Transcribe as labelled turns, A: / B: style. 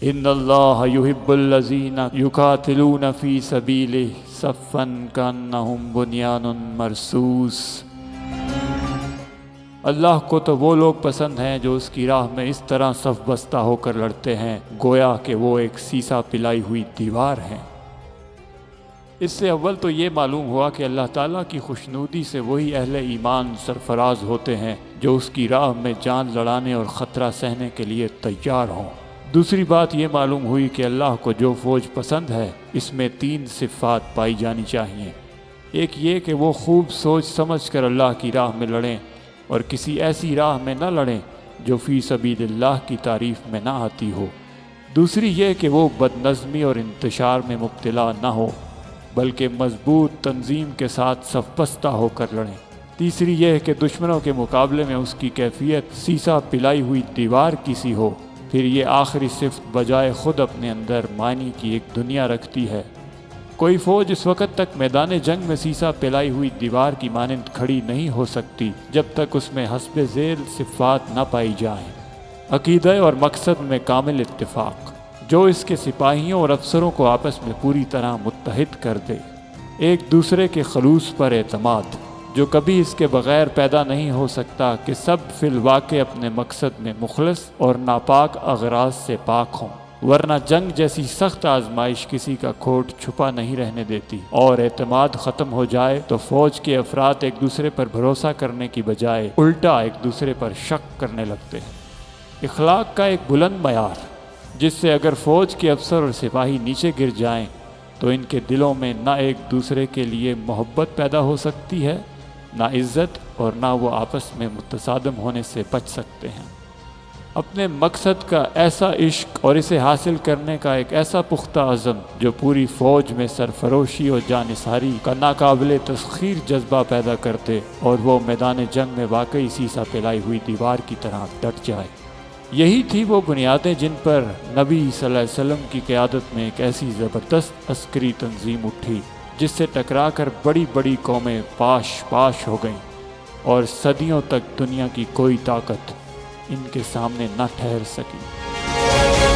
A: ان اللہ یحب الذین یقاتلون فی سبیلہ صفا کانہم بنیان مرصوص۔ اللہ کو تو وہ لوگ پسند ہیں جو اس کی راہ میں اس طرح صف بستہ ہو کر لڑتے ہیں گویا کہ وہ ایک سیسا پلائی ہوئی دیوار ہیں۔ اس سے اول تو یہ معلوم ہوا کہ اللہ تعالیٰ کی خوشنودی سے وہی اہل ایمان سرفراز ہوتے ہیں جو اس کی راہ میں جان لڑانے اور خطرہ سہنے کے لیے تیار ہوں۔ دوسری بات یہ معلوم ہوئی کہ اللہ کو جو فوج پسند ہے اس میں 3 صفات پائی جانی چاہیے۔ ایک یہ کہ وہ خوب سوچ سمجھ کر اللہ کی راہ میں لڑیں اور کسی ایسی راہ میں نہ لڑیں جو فی سبیل اللہ کی تعریف میں نہ آتی ہو۔ دوسری یہ کہ وہ بدنظمی اور انتشار میں مبتلا نہ ہو بلکہ مضبوط تنظیم کے ساتھ صف بستہ ہو کر لڑیں۔ تیسری یہ کہ دشمنوں کے مقابلے میں اس کی کیفیت سیسا پلائی ہوئی دیوار کی سی ہو۔ پھر یہ آخری صفت بجائے خود اپنے اندر معنی کی ایک دنیا رکھتی ہے۔ کوئی فوج اس وقت تک میدان جنگ میں سیسا پلائی ہوئی دیوار کی مانند کھڑی نہیں ہو سکتی جب تک اس میں حسب ذیل صفات نہ پائی جائیں۔ عقیدہ اور مقصد میں کامل اتفاق، جو اس کے سپاہیوں اور افسروں کو آپس میں پوری طرح متحد کر دے۔ ایک دوسرے کے خلوص پر اعتماد، جو کبھی اس کے بغیر پیدا نہیں ہو سکتا کہ سب فی الواقع اپنے مقصد میں مخلص اور ناپاک اغراض سے پاک ہوں، ورنہ جنگ جیسی سخت آزمائش کسی کا کھوٹ چھپا نہیں رہنے دیتی، اور اعتماد ختم ہو جائے تو فوج کے افراد ایک دوسرے پر بھروسہ کرنے کی بجائے الٹا ایک دوسرے پر شک کرنے لگتے ہیں۔ اخلاق کا ایک بلند معیار جس سے اگر فوج کے افسر اور سپاہی نیچے گر جائیں تو ان کے دلوں میں نہ ایک دوسرے کے لیے محبت پیدا ہو سکتی ہے، نہ عزت، اور نہ وہ آپس میں متصادم ہونے سے بچ سکتے ہیں۔ اپنے مقصد کا ایسا عشق اور اسے حاصل کرنے کا ایک ایسا پختہ عزم جو پوری فوج میں سرفروشی اور جانثاری کا ناقابل تسخیر جذبہ پیدا کرتے اور وہ میدان جنگ میں واقعی سیسا پلائی ہوئی دیوار کی طرح ڈٹ جائے۔ یہی تھی وہ بنیادیں جن پر نبی صلی اللہ علیہ وسلم کی قیادت میں ایک ایسی زبردست عسکری تنظیم اٹھی جس سے ٹکرا کر بڑی بڑی قومیں پاش پاش ہو گئیں اور صدیوں تک دنیا کی کوئی طاقت ان کے سامنے نہ ٹھہر سکی۔